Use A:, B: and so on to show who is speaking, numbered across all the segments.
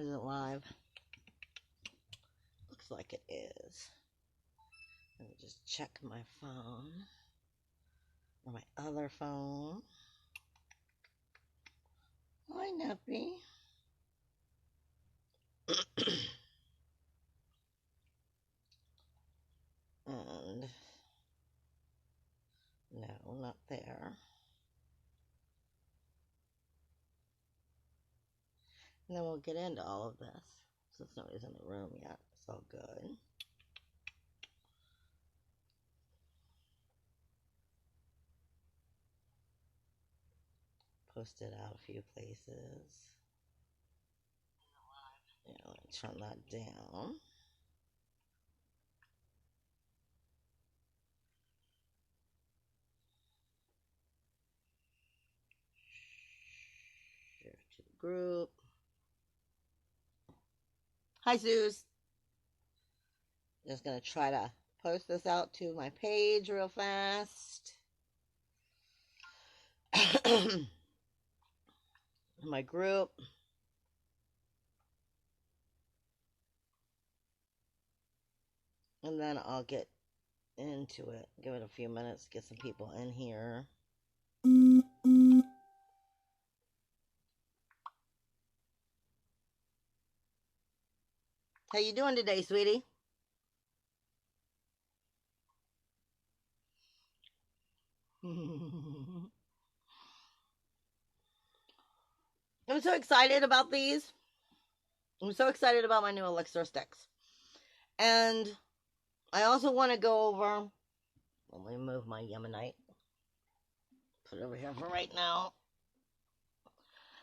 A: Is it live? Looks like it is. Let me just check my phone. Or my other phone. Hi, Nappy. And no, not there. And then we'll get into all of this. Since nobody's in the room yet, it's all good. Posted out a few places. Yeah, let me turn that down. Share to the group. Hi, Zeus. Just gonna try to post this out to my page real fast. My group. And then I'll get into it. Give it a few minutes, get some people in here. How you doing today, sweetie? I'm so excited about these. I'm so excited about my new Elixstir Sticks. And I also want to go over... Let me move my Yemenite. Put it over here for right now.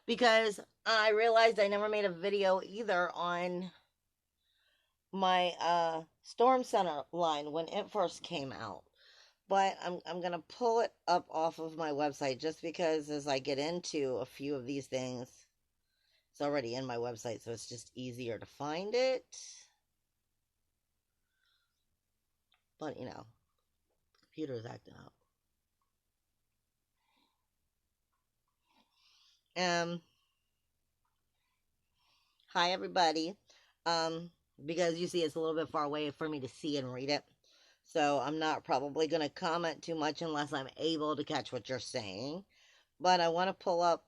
A: Because I realized I never made a video either on my Storm Center line when it first came out. But I'm going to pull it up off of my website just because as I get into a few of these things, it's already in my website, so it's just easier to find it. But, you know, the computer is acting up. Hi, everybody. Because you see it's a little bit far away for me to see and read it. So I'm not probably going to comment too much unless I'm able to catch what you're saying. But I want to pull up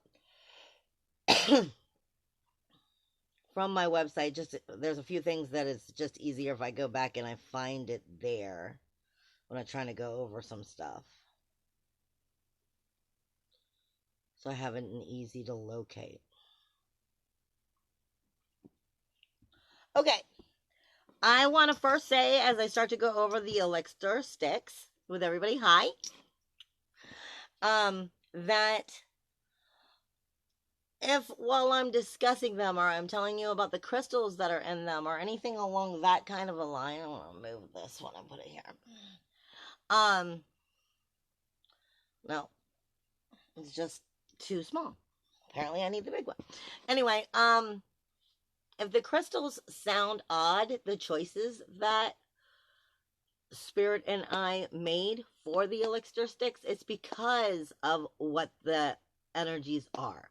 A: from my website. Just there's a few things that it's just easier if I go back and I find it there when I'm trying to go over some stuff. So I have it easy to locate. Okay. I want to first say, as I start to go over the Elixstir Sticks with everybody, hi, that if while I'm discussing them or I'm telling you about the crystals that are in them or anything along that kind of a line, I want to move this one and put it here. No, it's just too small. Apparently I need the big one. Anyway, if the crystals sound odd, the choices that Spirit and I made for the Elixstir Sticks, it's because of what the energies are.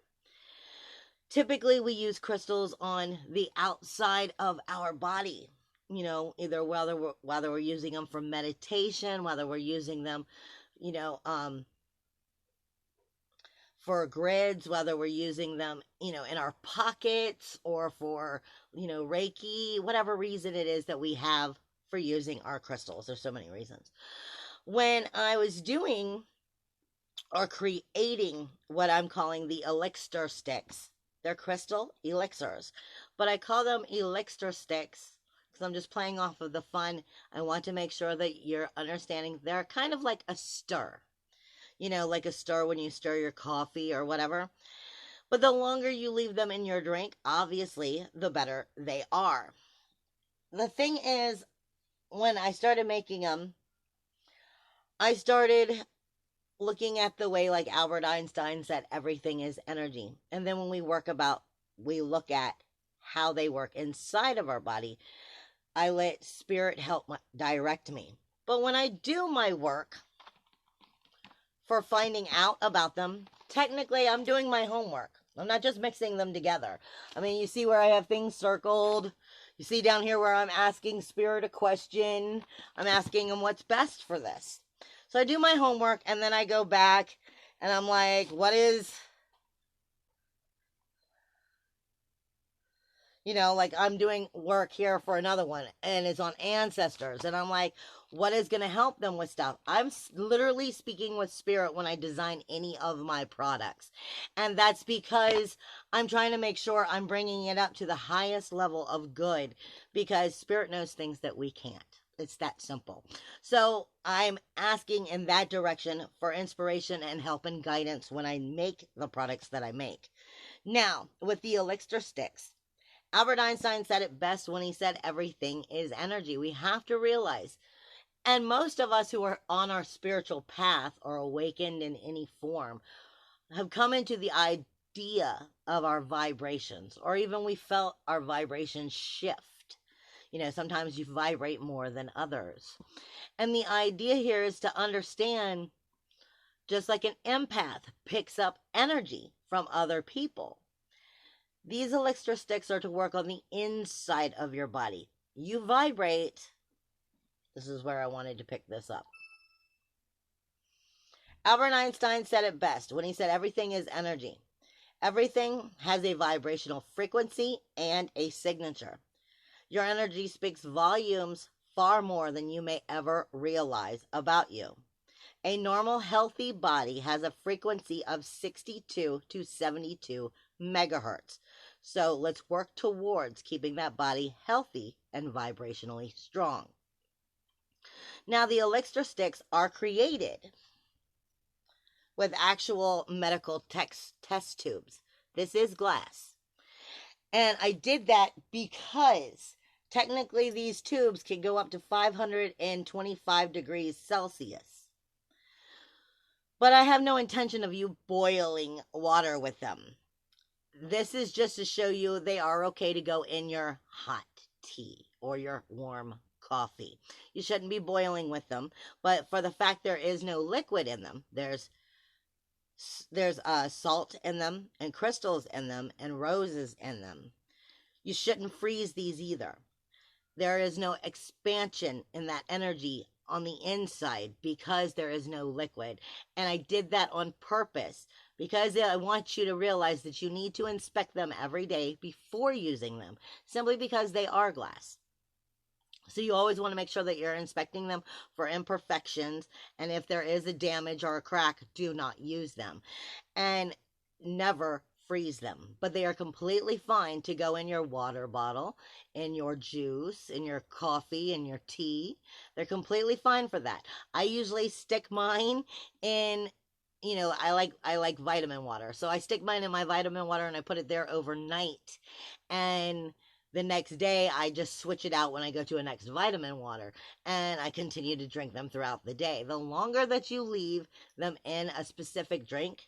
A: Typically, we use crystals on the outside of our body. You know, either whether we're using them for meditation, whether we're using them, you know, for grids, whether we're using them, you know, in our pockets or for, you know, Reiki, whatever reason it is that we have for using our crystals. There's so many reasons. When I was doing or creating what I'm calling the Elixstir Sticks, they're crystal elixirs, but I call them Elixstir Sticks because I'm just playing off of the fun. I want to make sure that you're understanding they're kind of like a stir. You know, like a stir when you stir your coffee or whatever. But the longer you leave them in your drink, obviously, the better they are. The thing is, when I started making them, I started looking at the way like Albert Einstein said everything is energy. And then when we look at how they work inside of our body, I let Spirit help direct me. But when I do my work for finding out about them, technically I'm doing my homework, I'm not just mixing them together. I mean, you see where I have things circled. You see down here where I'm asking Spirit a question. I'm asking him what's best for this. So I do my homework, and then I go back, and I'm like, what is... You know, like I'm doing work here for another one, and it's on ancestors, and I'm like, what is going to help them with stuff? I'm literally speaking with Spirit when I design any of my products, and that's because I'm trying to make sure I'm bringing it up to the highest level of good, because Spirit knows things that we can't. It's that simple. So I'm asking in that direction for inspiration and help and guidance when I make the products that I make. Now, with the Elixstir Sticks, Albert Einstein said it best when he said everything is energy. We have to realize, and most of us who are on our spiritual path or awakened in any form have come into the idea of our vibrations, or even we felt our vibrations shift. You know, sometimes you vibrate more than others. And the idea here is to understand, just like an empath picks up energy from other people, these Elixstir Sticks are to work on the inside of your body. You vibrate. This is where I wanted to pick this up. Albert Einstein said it best when he said everything is energy. Everything has a vibrational frequency and a signature. Your energy speaks volumes far more than you may ever realize about you. A normal, healthy body has a frequency of 62 to 72 megahertz. So let's work towards keeping that body healthy and vibrationally strong. Now, the Elixstir Sticks are created with actual medical test tubes. This is glass. And I did that because technically these tubes can go up to 525 degrees Celsius. But I have no intention of you boiling water with them. This is just to show you they are okay to go in your hot tea or your warm coffee. You shouldn't be boiling with them, but for the fact there is no liquid in them, there's salt in them and crystals in them and roses in them. You shouldn't freeze these either. There is no expansion in that energy on the inside because there is no liquid. And I did that on purpose because I want you to realize that you need to inspect them every day before using them, simply because they are glass. So you always want to make sure that you're inspecting them for imperfections, and if there is a damage or a crack, do not use them. And never freeze them. But they are completely fine to go in your water bottle, in your juice, in your coffee, in your tea. They're completely fine for that. I usually stick mine in, you know, I like vitamin water. So I stick mine in my vitamin water and I put it there overnight. And the next day, I just switch it out when I go to a next vitamin water, and I continue to drink them throughout the day. The longer that you leave them in a specific drink,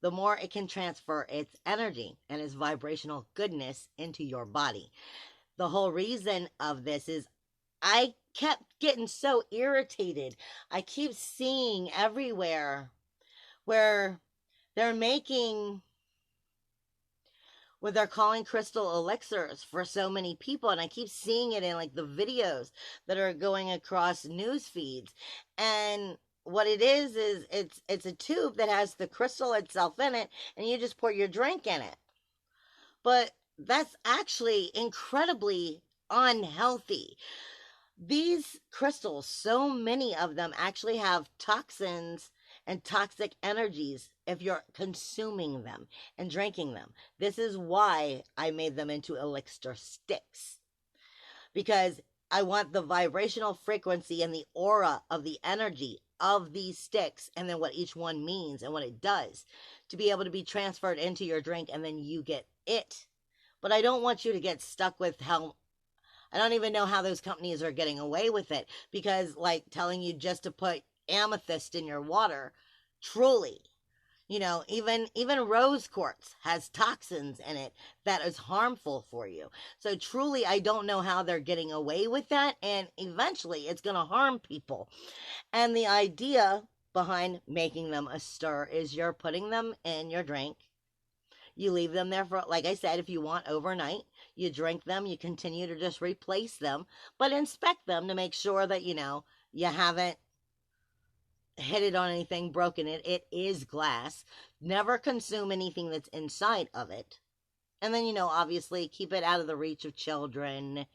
A: the more it can transfer its energy and its vibrational goodness into your body. The whole reason of this is I kept getting so irritated. I keep seeing everywhere where they're making... where they're calling crystal elixirs for so many people, and I keep seeing it in like the videos that are going across news feeds. And what it is it's a tube that has the crystal itself in it, and you just pour your drink in it. But that's actually incredibly unhealthy. These crystals, so many of them actually have toxins and toxic energies if you're consuming them and drinking them. This is why I made them into Elixstir Sticks, because I want the vibrational frequency and the aura of the energy of these sticks, and then what each one means and what it does, to be able to be transferred into your drink, and then you get it. But I don't want you to get stuck with how... I don't even know how those companies are getting away with it, because like telling you just to put amethyst in your water, truly, you know, even rose quartz has toxins in it that is harmful for you. So truly, I don't know how they're getting away with that, and eventually it's going to harm people. And the idea behind making them a stir is you're putting them in your drink, You leave them there for, like I said, if you want overnight. You drink them, you continue to just replace them, but inspect them to make sure that, you haven't hit it on anything, broken it. It is glass. Never consume anything that's inside of it. And then, obviously keep it out of the reach of children,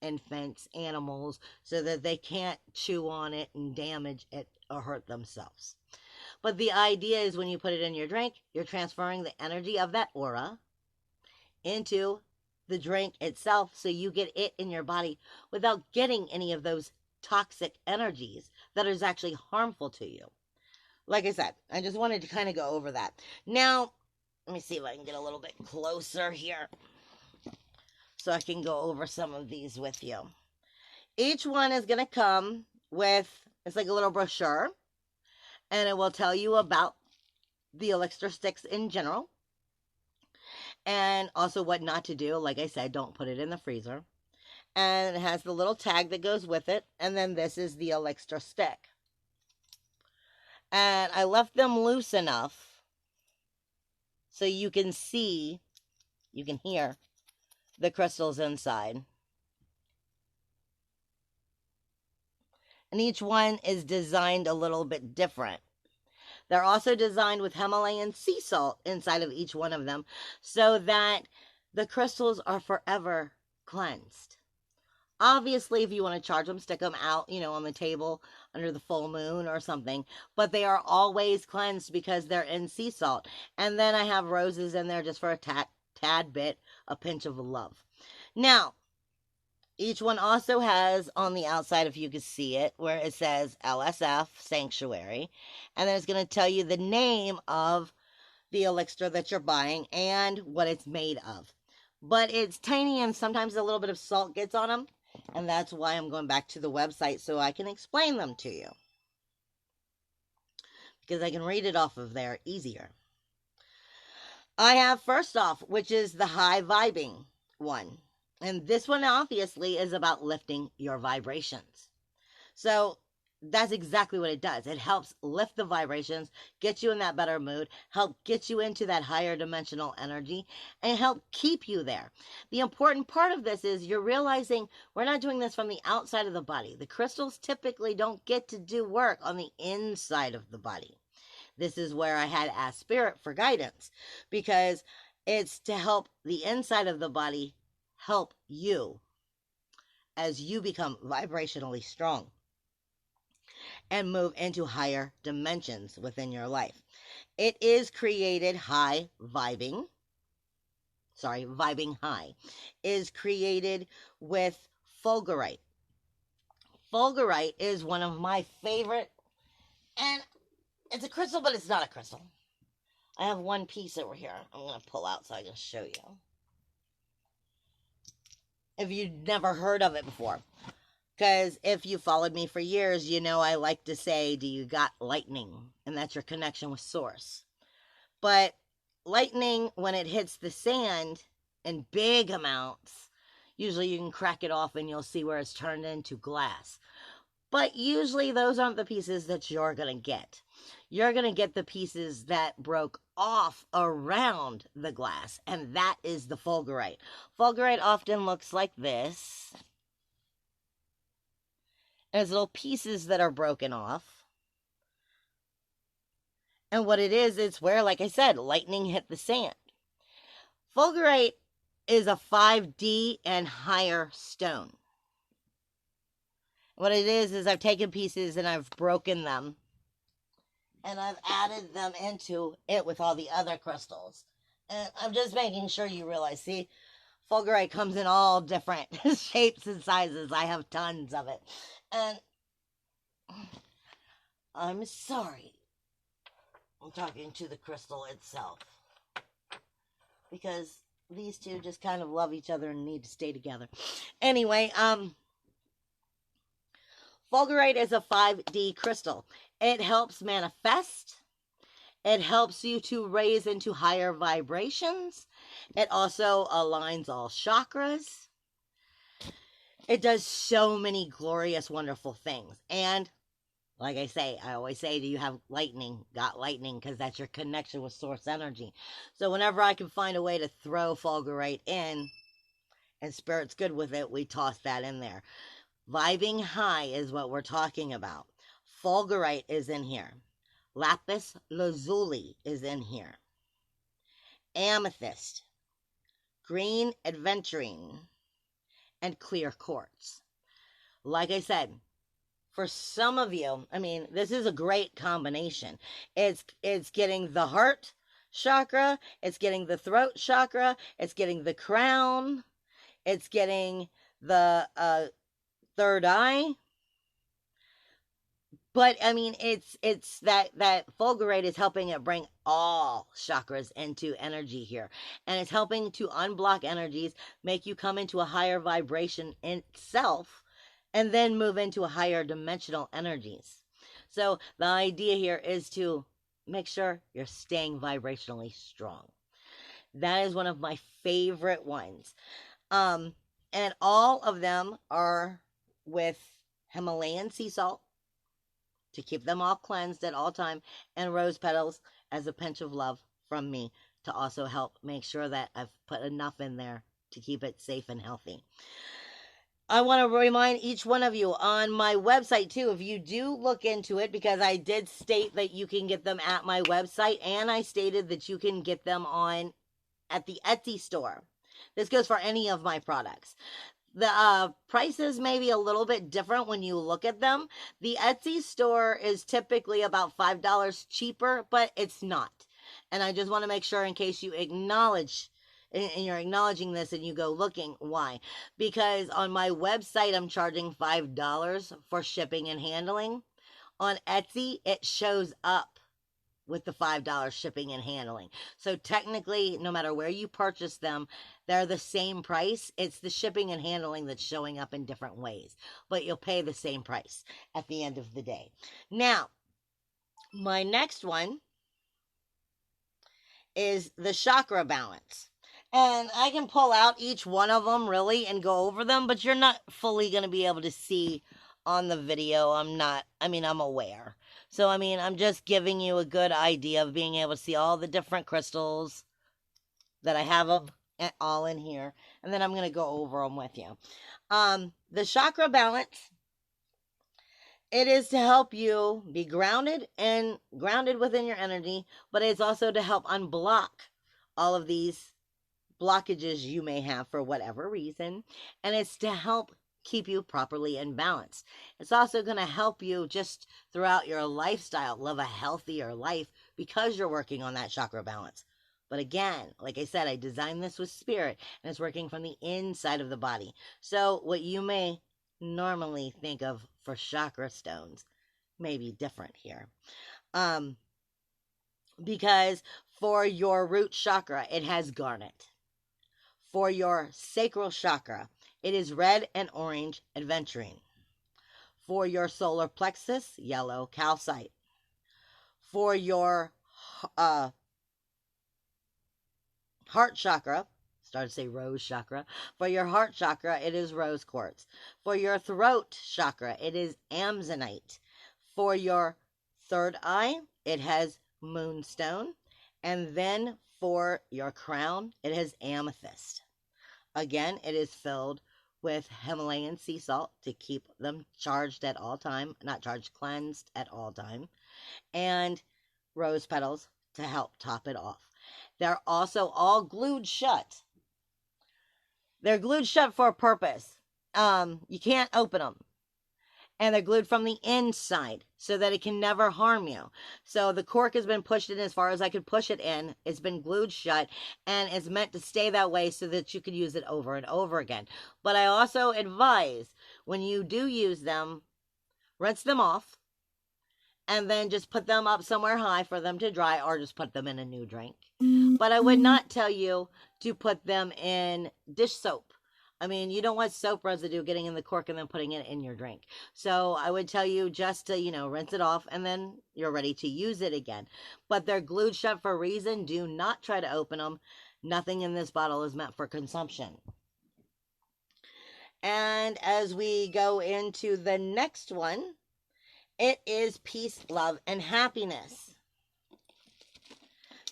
A: infants, animals, so that they can't chew on it and damage it or hurt themselves. But the idea is when you put it in your drink, you're transferring the energy of that aura into the drink itself, so you get it in your body without getting any of those toxic energies that is actually harmful to you. Like I said, I just wanted to kind of go over that. Now, let me see if I can get a little bit closer here so I can go over some of these with you. Each one is going to come with, it's like a little brochure, and it will tell you about the Elixstir Sticks in general, and also what not to do. Like I said, don't put it in the freezer. And it has the little tag that goes with it. And then this is the Elixstir stick. And I left them loose enough so you can see, you can hear the crystals inside. And each one is designed a little bit different. They're also designed with Himalayan sea salt inside of each one of them, so that the crystals are forever cleansed. Obviously, if you want to charge them, stick them out, on the table under the full moon or something. But they are always cleansed because they're in sea salt. And then I have roses in there just for a tad bit, a pinch of love. Now, each one also has on the outside, if you can see it, where it says LSF Sanctuary. And then it's going to tell you the name of the elixir that you're buying and what it's made of. But it's tiny, and sometimes a little bit of salt gets on them. And that's why I'm going back to the website so I can explain them to you. Because I can read it off of there easier. I have first off, which is the high vibing one. And this one obviously is about lifting your vibrations. So that's exactly what it does. It helps lift the vibrations, get you in that better mood, help get you into that higher dimensional energy, and help keep you there. The important part of this is you're realizing we're not doing this from the outside of the body. The crystals typically don't get to do work on the inside of the body. This is where I had asked Spirit for guidance, because it's to help the inside of the body help you as you become vibrationally strong and move into higher dimensions within your life. It is created vibing high, is created with Bulgarite. Bulgarite is one of my favorite, and it's a crystal, but it's not a crystal. I have one piece over here I'm going to pull out so I can show you. If you've never heard of it before. Because if you followed me for years, I like to say, do you got lightning? And that's your connection with source. But lightning, when it hits the sand in big amounts, usually you can crack it off and you'll see where it's turned into glass. But usually those aren't the pieces that you're going to get. You're going to get the pieces that broke off around the glass. And that is the Bulgarite. Bulgarite often looks like this. There's little pieces that are broken off. And what it is, it's where, like I said, lightning hit the sand. Bulgarite is a 5D and higher stone. What it is I've taken pieces and I've broken them. And I've added them into it with all the other crystals. And I'm just making sure you realize, see, Bulgarite comes in all different shapes and sizes. I have tons of it. And I'm sorry. I'm talking to the crystal itself. Because these two just kind of love each other and need to stay together. Anyway, Bulgarite is a 5D crystal. It helps manifest. It helps you to raise into higher vibrations. It also aligns all chakras. It does so many glorious, wonderful things. And Like I always say, do you have lightning? Got lightning, because that's your connection with source energy. So whenever I can find a way to throw Fulgurite in, and Spirit's good with it, we toss that in there. Vibing high is what we're talking about. Fulgurite is in here. Lapis lazuli is in here. Amethyst, green aventurine, and clear quartz. Like I said, for some of you, I mean, this is a great combination. It's getting the heart chakra, it's getting the throat chakra, it's getting the crown, it's getting the third eye. But I mean, it's that Fulgurite is helping it bring all chakras into energy here, and it's helping to unblock energies, make you come into a higher vibration in itself, and then move into higher dimensional energies. So the idea here is to make sure you're staying vibrationally strong. That is one of my favorite ones. And all of them are with Himalayan sea salt to keep them all cleansed at all time, and rose petals as a pinch of love from me to also help make sure that I've put enough in there to keep it safe and healthy. I want to remind each one of you on my website too, if you do look into it, because I did state that you can get them at my website, and I stated that you can get them at the Etsy store. This goes for any of my products. The prices may be a little bit different when you look at them. The Etsy store is typically about $5 cheaper, but it's not. And I just want to make sure, in case you acknowledge, and you're acknowledging this and you go looking, why? Because on my website, I'm charging $5 for shipping and handling. On Etsy, it shows up with the $5 shipping and handling. So technically, no matter where you purchase them, they're the same price. It's the shipping and handling that's showing up in different ways, but you'll pay the same price at the end of the day. Now, my next one is the Chakra Balance. And I can pull out each one of them really and go over them, but you're not fully going to be able to see on the video. I'm aware. So, I'm just giving you a good idea of being able to see all the different crystals that I have all in here. And then I'm going to go over them with you. The Chakra Balance, it is to help you be grounded within your energy, but it's also to help unblock all of these blockages you may have for whatever reason. And it's to help keep you properly in balance. It's also going to help you just throughout your lifestyle live a healthier life, because you're working on that chakra balance. But again, like I said, I designed this with spirit, and it's working from the inside of the body. So what you may normally think of for chakra stones may be different here. Because for your root chakra, it has garnet. For your sacral chakra, it is red and orange aventurine. For your solar plexus, yellow calcite. For your heart chakra, started to say rose chakra. For your heart chakra, it is rose quartz. For your throat chakra, it is amazonite. For your third eye, it has moonstone. And then for your crown, it has amethyst. Again, it is filled with Himalayan sea salt to keep them charged at all time, not charged, cleansed at all time, and rose petals to help top it off. They're also all glued shut. They're glued shut for a purpose. You can't open them. And they're glued from the inside so that it can never harm you. So the cork has been pushed in as far as I could push it in. It's been glued shut, and it's meant to stay that way so that you could use it over and over again. But I also advise, when you do use them, rinse them off, and then just put them up somewhere high for them to dry, or just put them in a new drink. But I would not tell you to put them in dish soap. You don't want soap residue getting in the cork and then putting it in your drink. So I would tell you just to, rinse it off, and then you're ready to use it again. But they're glued shut for a reason. Do not try to open them. Nothing in this bottle is meant for consumption. And as we go into the next one, It is peace, love, and happiness.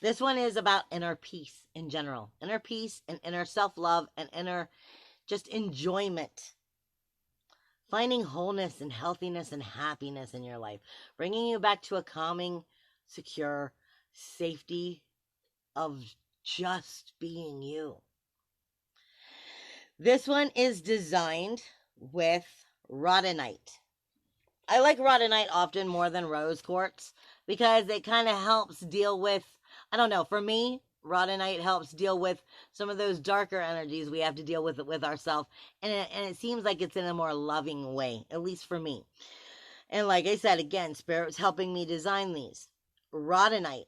A: This one is about inner peace in general. Inner peace and inner self-love and inner just enjoyment. Finding wholeness and healthiness and happiness in your life. Bringing you back to a calming, secure safety of just being you. This one is designed with rhodonite. I like rhodonite often more than rose quartz because it kind of helps deal with, I don't know, for me, rhodonite helps deal with some of those darker energies we have to deal with ourselves. And it seems like it's in a more loving way, at least for me. And like I said, again, Spirit's helping me design these. Rhodonite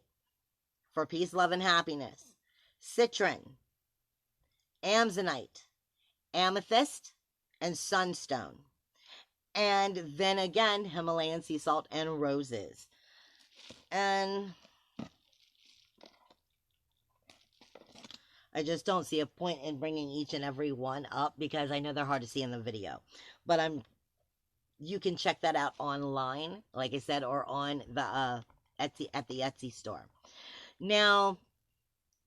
A: for peace, love, and happiness. Citron, amazonite, amethyst, and sunstone. And then again, Himalayan sea salt and roses. And I just don't see a point in bringing each and every one up because I know they're hard to see in the video. But you can check that out online, like I said, or on the Etsy, at the Etsy store. Now,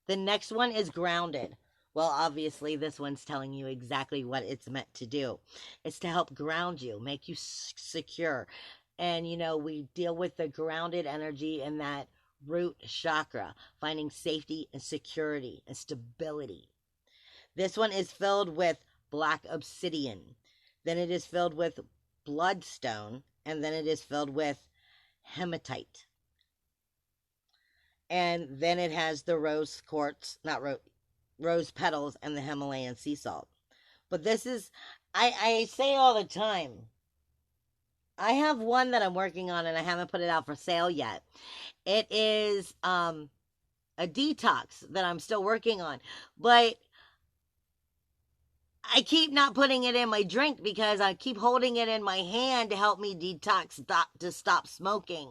A: the next one is grounded. Well, obviously, this one's telling you exactly what it's meant to do. It's to help ground you, make you secure. And, you know, we deal with the grounded energy in that root chakra, finding safety and security and stability. This one is filled with black obsidian. Then it is filled with bloodstone. And then it is filled with hematite. And then it has the rose quartz, rose petals, and the Himalayan sea salt. But this is, I say all the time, I have one that I'm working on and I haven't put it out for sale yet. It is a detox that I'm still working on. But I keep not putting it in my drink because I keep holding it in my hand to help me detox, to stop smoking.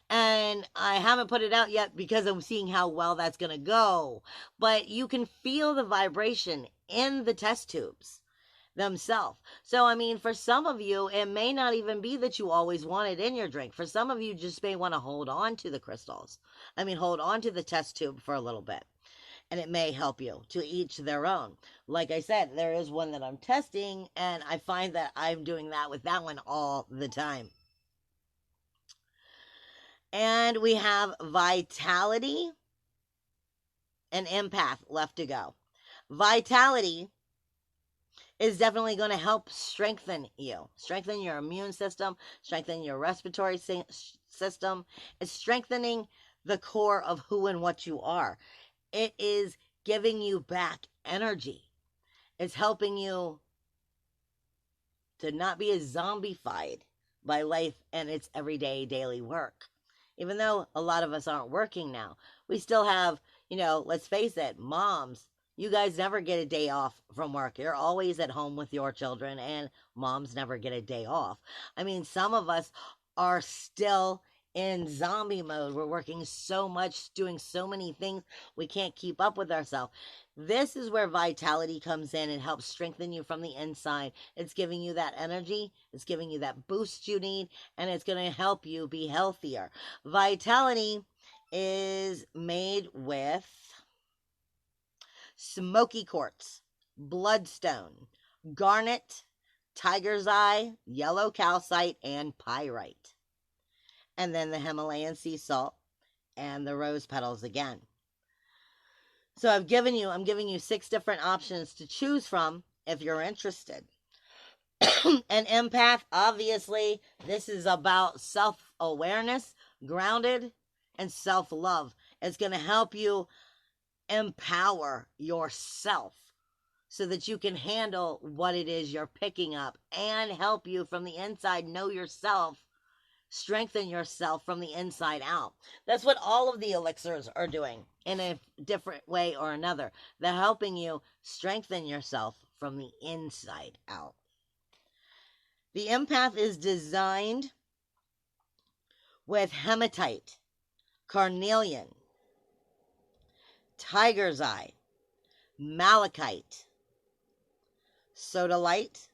A: And I haven't put it out yet because I'm seeing how well that's going to go. But you can feel the vibration in the test tubes themselves. So, I mean, for some of you, it may not even be that you always want it in your drink. For some of you, just may want to hold on to the crystals. I mean, hold on to the test tube for a little bit. And it may help you. To each their own. Like I said, there is one that I'm testing, and I find that I'm doing that with that one all the time. And we have vitality and empath left to go. Vitality is definitely going to help strengthen you. Strengthen your immune system. Strengthen your respiratory system. It's strengthening the core of who and what you are. It is giving you back energy. It's helping you to not be as zombified by life and its everyday daily work. Even though a lot of us aren't working now, we still have, you know, let's face it, moms, you guys never get a day off from work. You're always at home with your children, and moms never get a day off. I mean, some of us are still in zombie mode. We're working so much, doing so many things, we can't keep up with ourselves. This is where vitality comes in and helps strengthen you from the inside. It's giving you that energy, it's giving you that boost you need, and it's going to help you be healthier. Vitality is made with smoky quartz, bloodstone, garnet, tiger's eye, yellow calcite, and pyrite. And then the Himalayan sea salt and the rose petals again. So I'm giving you 6 different options to choose from if you're interested. An empath, obviously, this is about self-awareness, grounded, and self-love. It's going to help you empower yourself so that you can handle what it is you're picking up and help you from the inside know yourself, strengthen yourself from the inside out. That's what all of the elixirs are doing in a different way or another. They're helping you strengthen yourself from the inside out. The empath is designed with hematite, carnelian, tiger's eye, malachite, sodalite,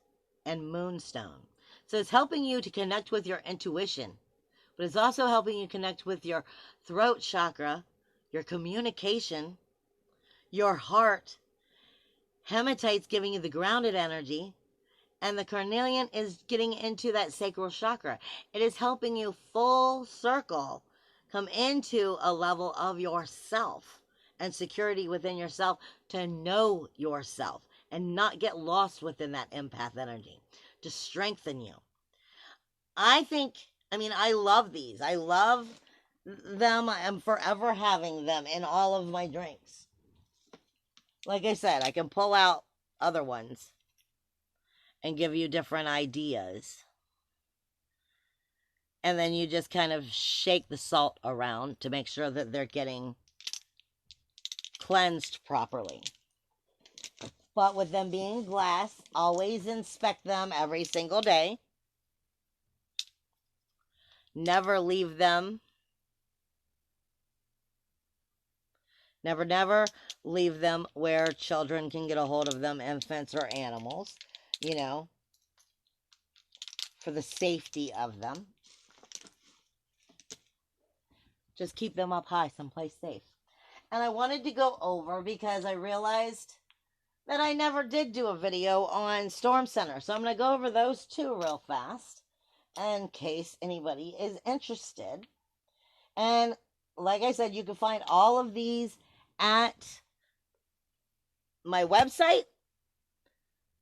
A: and moonstone. So it's helping you to connect with your intuition, but it's also helping you connect with your throat chakra, your communication, your heart. Hematite's giving you the grounded energy, and the carnelian is getting into that sacral chakra. It is helping you full circle come into a level of yourself and security within yourself, to know yourself and not get lost within that empath energy, to strengthen you. I love these. I love them. I'm forever having them in all of my drinks. Like I said, I can pull out other ones and give you different ideas. And then you just kind of shake the salt around to make sure that they're getting cleansed properly. But with them being glass, always inspect them every single day. Never leave them. Never leave them where children can get a hold of them, infants or animals, you know, for the safety of them. Just keep them up high, someplace safe. And I wanted to go over because I realized that I never did do a video on Storm Center. So I'm going to go over those two real fast in case anybody is interested. And like I said, you can find all of these at my website,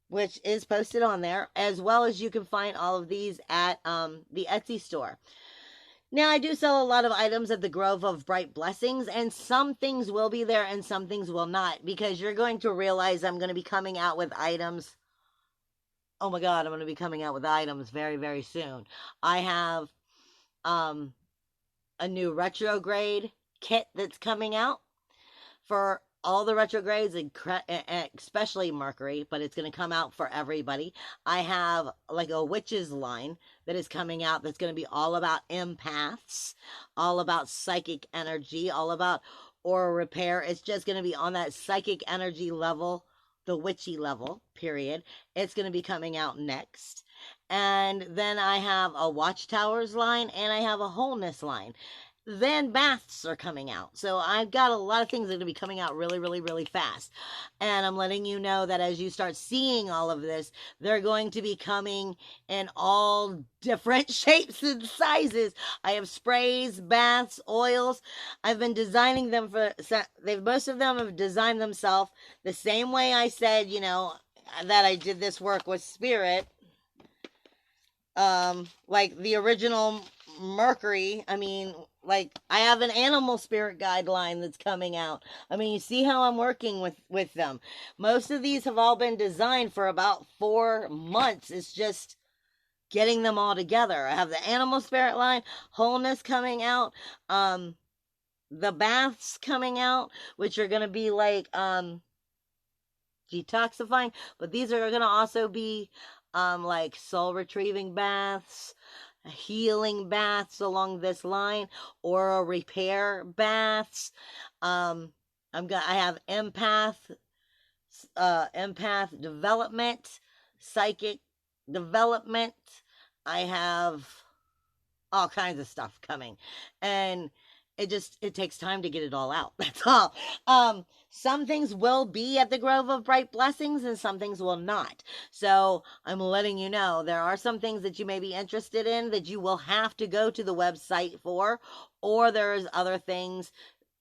A: which is posted on there, as well as you can find all of these at the Etsy store. Now, I do sell a lot of items at the Grove of Bright Blessings, and some things will be there and some things will not, because you're going to realize I'm going to be coming out with items. Oh my God, I'm going to be coming out with items very, very soon. I have a new retrograde kit that's coming out for all the retrogrades, especially Mercury, but it's going to come out for everybody. I have like a witches line that is coming out that's going to be all about empaths, all about psychic energy, all about aura repair. It's just going to be on that psychic energy level, the witchy level, period. It's going to be coming out next. And then I have a Watchtowers line and I have a Wholeness line. Then baths are coming out. So I've got a lot of things that are going to be coming out really, really, really fast. And I'm letting you know that as you start seeing all of this, they're going to be coming in all different shapes and sizes. I have sprays, baths, oils. I've been designing them most of them have designed themselves the same way I said, that I did this work with Spirit. Like the original Mercury, I have an animal spirit guideline that's coming out. You see how I'm working with them. Most of these have all been designed for about 4 months. It's just getting them all together. I have the animal spirit line, wholeness coming out, the baths coming out, which are going to be like, detoxifying, but these are going to also be, like soul retrieving baths, healing baths along this line, aura repair baths. I have empath development, psychic development. I have all kinds of stuff coming, and it takes time to get it all out. That's all. Some things will be at the Grove of Bright Blessings and some things will not. So I'm letting you know there are some things that you may be interested in that you will have to go to the website for, or there's other things.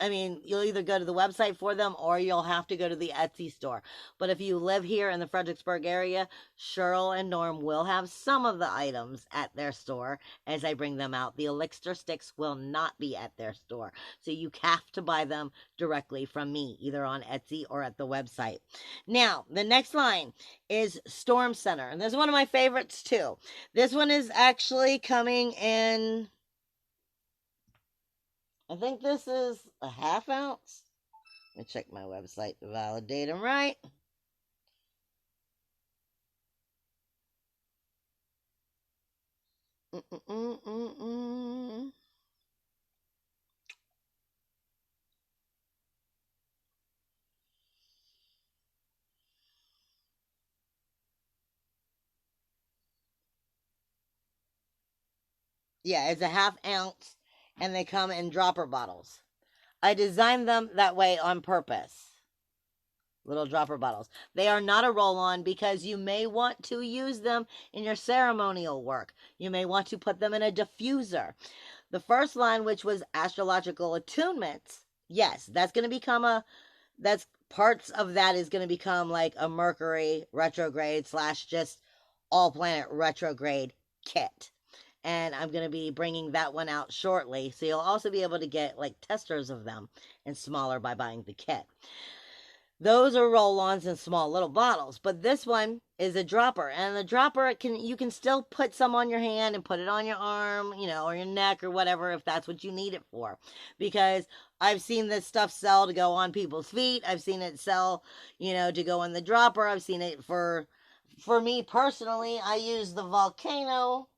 A: You'll either go to the website for them or you'll have to go to the Etsy store. But if you live here in the Fredericksburg area, Cheryl and Norm will have some of the items at their store as I bring them out. The Elixstir Sticks will not be at their store. So you have to buy them directly from me, either on Etsy or at the website. Now, the next line is Storm Center. And this is one of my favorites too. This one is actually coming in, I think this is a 1/2 ounce. Let me check my website to validate them right. Yeah, it's a half ounce, and they come in dropper bottles. I designed them that way on purpose. Little dropper bottles. They are not a roll-on because you may want to use them in your ceremonial work. You may want to put them in a diffuser. The first line, which was astrological attunements, yes, that's going to become that's parts of that is going to become like a Mercury retrograde / just all planet retrograde kit. And I'm going to be bringing that one out shortly. So you'll also be able to get like testers of them and smaller by buying the kit. Those are roll-ons in small little bottles, but this one is a dropper, and the dropper you can still put some on your hand and put it on your arm, or your neck or whatever if that's what you need it for. Because I've seen this stuff sell to go on people's feet. I've seen it sell, to go in the dropper. I've seen it for me personally. I use the volcano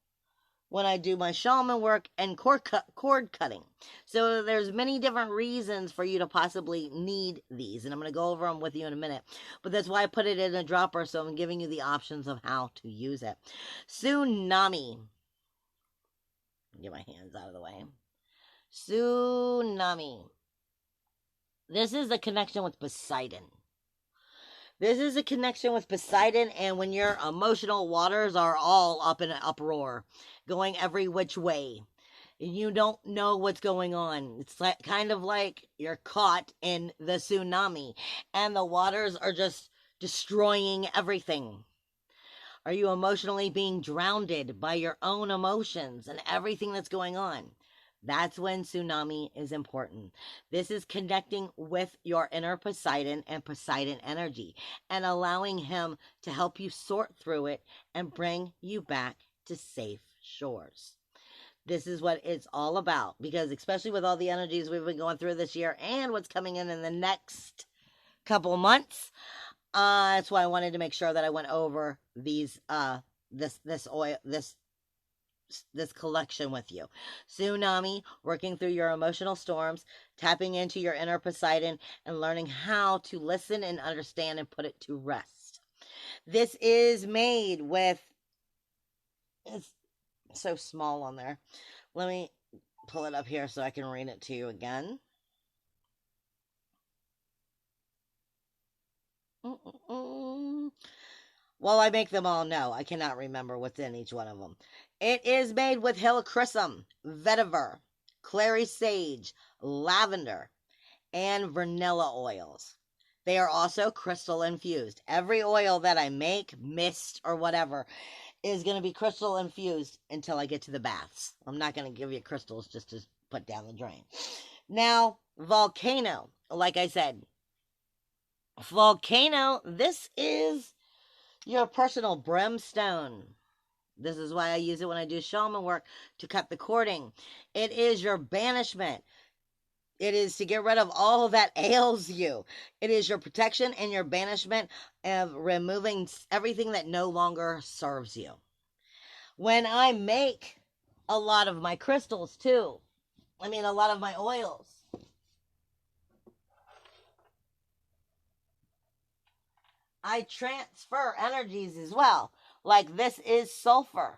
A: when I do my shaman work and cord cutting. So there's many different reasons for you to possibly need these, and I'm going to go over them with you in a minute. But that's why I put it in a dropper, so I'm giving you the options of how to use it. Tsunami. Get my hands out of the way. Tsunami. This is a connection with Poseidon. This is a connection with Poseidon, and when your emotional waters are all up in an uproar, going every which way, and you don't know what's going on. It's kind of like you're caught in the tsunami, and the waters are just destroying everything. Are you emotionally being drowned by your own emotions and everything that's going on? That's when tsunami is important. This is connecting with your inner Poseidon and Poseidon energy and allowing him to help you sort through it and bring you back to safe shores. This is what it's all about, because especially with all the energies we've been going through this year and what's coming in the next couple months, that's why I wanted to make sure that I went over these this collection with you. Tsunami, working through your emotional storms, tapping into your inner Poseidon, and learning how to listen and understand and put it to rest. This is made with, it's so small on there. Let me pull it up here so I can read it to you again. Well, I make them all. No, I cannot remember what's in each one of them. It is made with helichrysum, vetiver, clary sage, lavender, and vanilla oils. They are also crystal infused. Every oil that I make, mist or whatever, is going to be crystal infused until I get to the baths. I'm not going to give you crystals just to put down the drain. Now, volcano, like I said, volcano, this is your personal brimstone. This is why I use it when I do shaman work to cut the cording. It is your banishment. It is to get rid of all that ails you. It is your protection and your banishment of removing everything that no longer serves you. When I make a lot of my crystals too, a lot of my oils, I transfer energies as well. Like this is sulfur.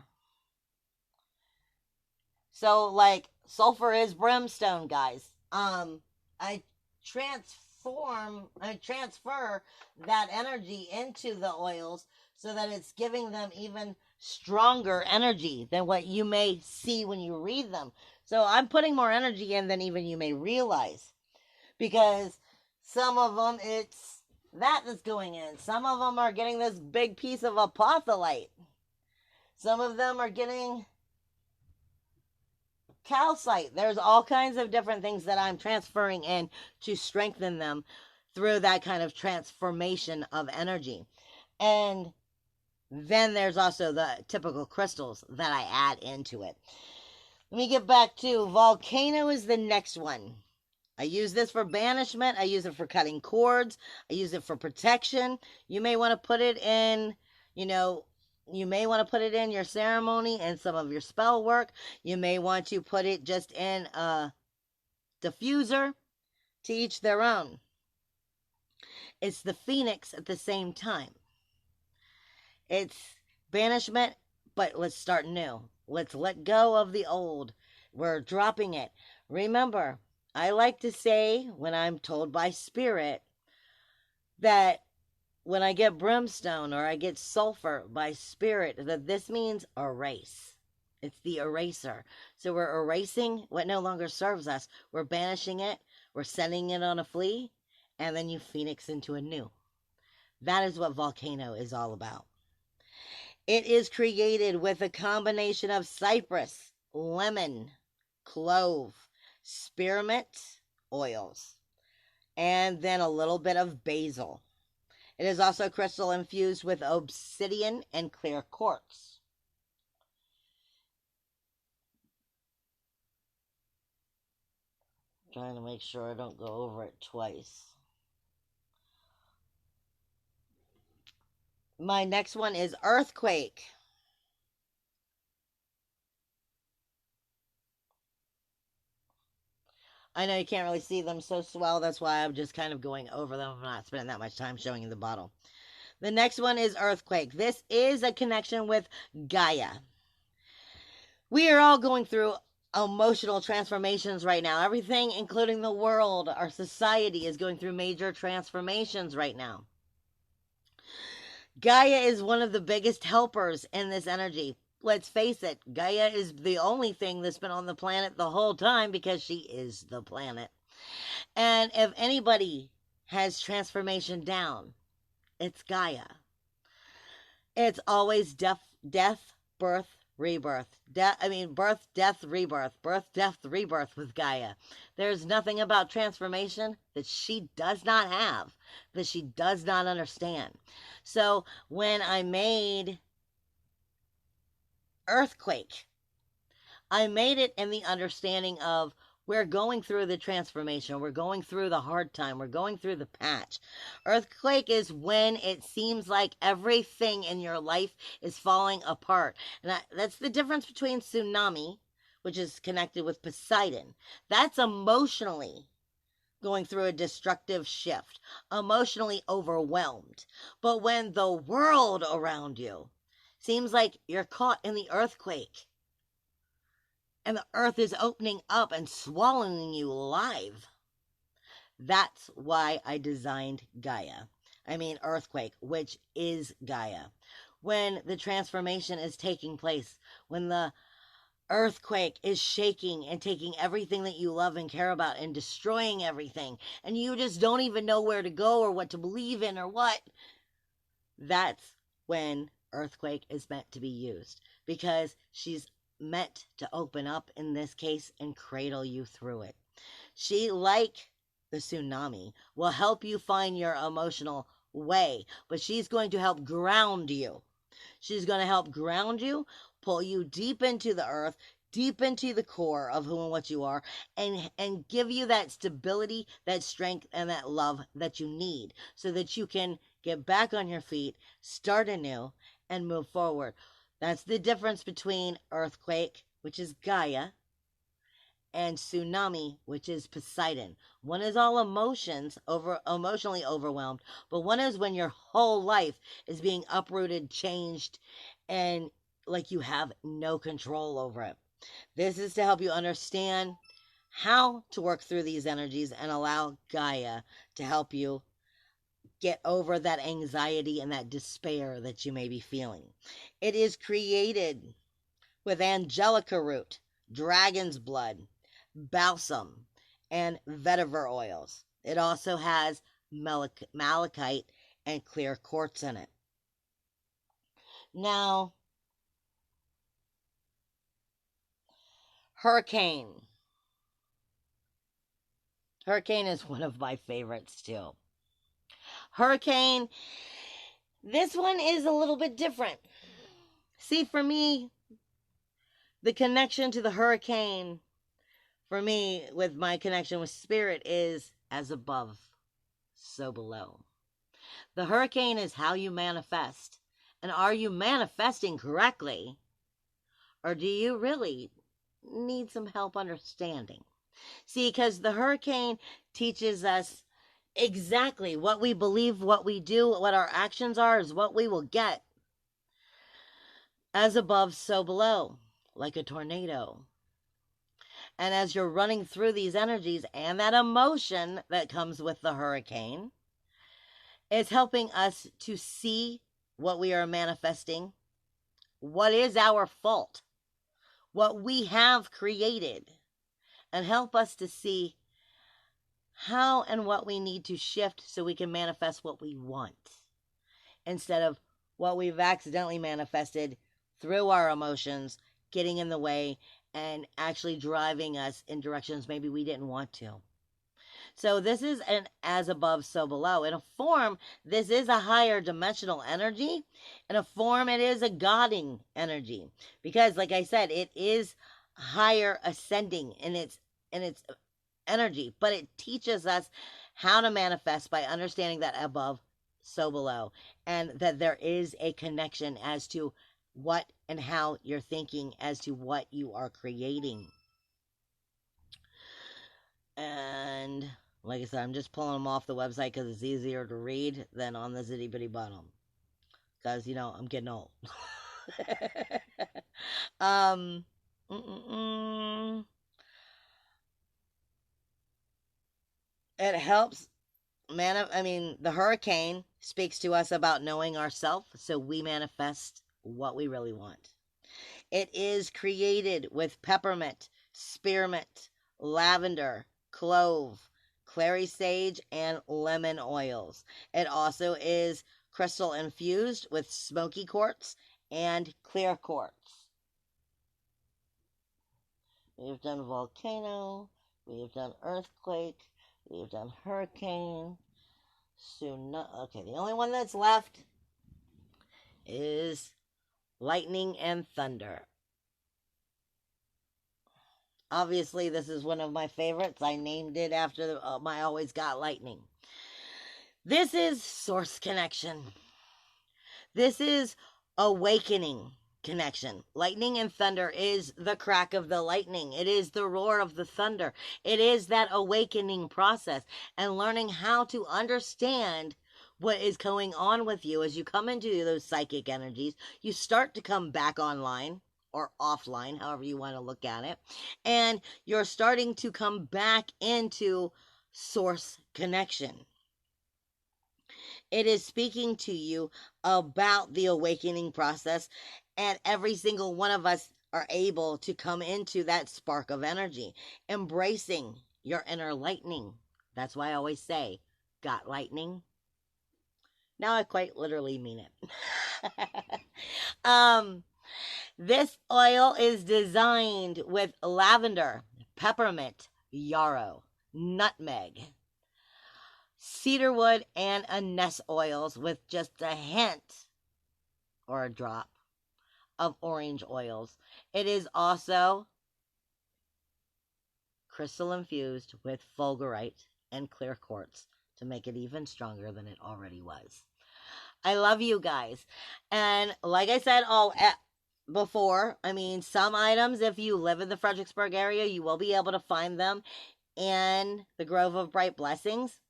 A: So like sulfur is brimstone, guys. I transfer that energy into the oils so that it's giving them even stronger energy than what you may see when you read them. So I'm putting more energy in than even you may realize, because some of them it's that's going in. Some of them are getting this big piece of apophyllite. Some of them are getting calcite. There's all kinds of different things that I'm transferring in to strengthen them through that kind of transformation of energy. And then there's also the typical crystals that I add into it. Let me get back to volcano is the next one. I use this for banishment. I use it for cutting cords. I use it for protection. You may want to put it in, you may want to put it in your ceremony and some of your spell work. You may want to put it just in a diffuser. To each their own. It's the phoenix at the same time. It's banishment, but let's start new. Let's let go of the old. We're dropping it. Remember, I like to say when I'm told by spirit that when I get brimstone or I get sulfur by spirit, that this means erase. It's the eraser. So we're erasing what no longer serves us. We're banishing it. We're sending it on a flee. And then you phoenix into a new. That is what volcano is all about. It is created with a combination of cypress, lemon, clove, spearmint oils, and then a little bit of basil. It is also crystal infused with obsidian and clear quartz. Trying to make sure I don't go over it twice. My next one is earthquake. I know you can't really see them so swell. That's why I'm just kind of going over them. I'm not spending that much time showing you the bottle. The next one is earthquake. This is a connection with Gaia. We are all going through emotional transformations right now. Everything, including the world, our society is going through major transformations right now. Gaia is one of the biggest helpers in this energy. Let's face it, Gaia is the only thing that's been on the planet the whole time because she is the planet. And if anybody has transformation down, it's Gaia. It's always death, birth, rebirth. Birth, death, rebirth. Birth, death, rebirth with Gaia. There's nothing about transformation that she does not have, that she does not understand. So when I made earthquake, I made it in the understanding of we're going through the transformation. We're going through the hard time. We're going through the patch. Earthquake is when it seems like everything in your life is falling apart. And that's the difference between tsunami, which is connected with Poseidon. That's emotionally going through a destructive shift, emotionally overwhelmed. But when the world around you seems like you're caught in the earthquake, and the earth is opening up and swallowing you alive. That's why I designed earthquake, which is Gaia. When the transformation is taking place, when the earthquake is shaking and taking everything that you love and care about and destroying everything, and you just don't even know where to go or what to believe in or what, that's when earthquake is meant to be used, because she's meant to open up in this case and cradle you through it. She, like the tsunami, will help you find your emotional way, but she's going to help ground you. She's going to help ground you, pull you deep into the earth, deep into the core of who and what you are, and give you that stability, that strength, and that love that you need so that you can get back on your feet, start anew, and move forward. That's the difference between earthquake, which is Gaia, and tsunami, which is Poseidon. One is all emotionally overwhelmed, but one is when your whole life is being uprooted, changed, and like you have no control over it. This is to help you understand how to work through these energies and allow Gaia to help you get over that anxiety and that despair that you may be feeling. It is created with angelica root, dragon's blood, balsam, and vetiver oils. It also has malachite and clear quartz in it. Now, hurricane. Hurricane is one of my favorites too. Hurricane, this one is a little bit different. See, for me, the connection to the hurricane, for me, with my connection with spirit, is as above, so below. The hurricane is how you manifest. And are you manifesting correctly? Or do you really need some help understanding? See, because the hurricane teaches us exactly what we believe, what we do, what our actions are, is what we will get. As above, so below. like a tornado. And as you're running through these energies and that emotion that comes with the hurricane, it's helping us to see what we are manifesting, what is our fault, what we have created, and help us to see how and what we need to shift so we can manifest what we want instead of what we've accidentally manifested through our emotions getting in the way and actually driving us in directions maybe we didn't want to. So this is an as above, so below. In a form, this is a higher dimensional energy. In a form, it is a godding energy. Because, like I said, it is higher ascending in its energy. But it teaches us how to manifest by understanding that above, so below. And that there is a connection as to what and how you're thinking as to what you are creating. And like I said, I'm just pulling them off the website because it's easier to read than on the zitty bitty bottom. Because, you know, I'm getting old. It helps. The hurricane speaks to us about knowing ourselves, so we manifest what we really want. It is created with peppermint, spearmint, lavender, clove, clary sage, and lemon oils. It also is crystal infused with smoky quartz and clear quartz. We've done volcano, we've done earthquake, we've done hurricane, okay, the only one that's left is lightning and thunder. Obviously, this is one of my favorites. I named it after my Always Got Lightning. This is source connection. This is awakening connection. Lightning and thunder is the crack of the lightning. It is the roar of the thunder. It is that awakening process and learning how to understand what is going on with you as you come into those psychic energies. You start to come back online or offline, however you want to look at it. And you're starting to come back into source connection. It is speaking to you about the awakening process, and every single one of us are able to come into that spark of energy, embracing your inner lightning. That's why I always say, got lightning? Now I quite literally mean it. This oil is designed with lavender, peppermint, yarrow, nutmeg, cedarwood, and anise oils with just a hint or a drop of orange oils. It is also crystal infused with Bulgarite and clear quartz to make it even stronger than it already was. I love you guys. And like I said, before, some items, if you live in the Fredericksburg area, you will be able to find them in the Grove of Bright Blessings,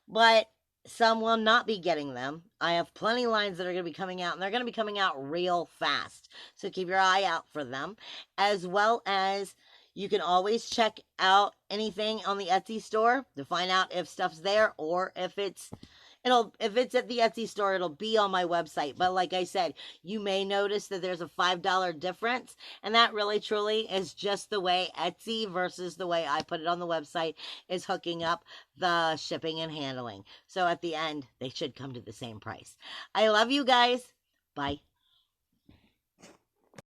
A: but some will not be getting them. I have plenty of lines that are going to be coming out, and they're going to be coming out real fast, so keep your eye out for them, as well as you can always check out anything on the Etsy store to find out if stuff's there, or if it's at the Etsy store, it'll be on my website. But like I said, you may notice that there's a $5 difference. And that really, truly is just the way Etsy versus the way I put it on the website is hooking up the shipping and handling. So at the end, they should come to the same price. I love you guys. Bye.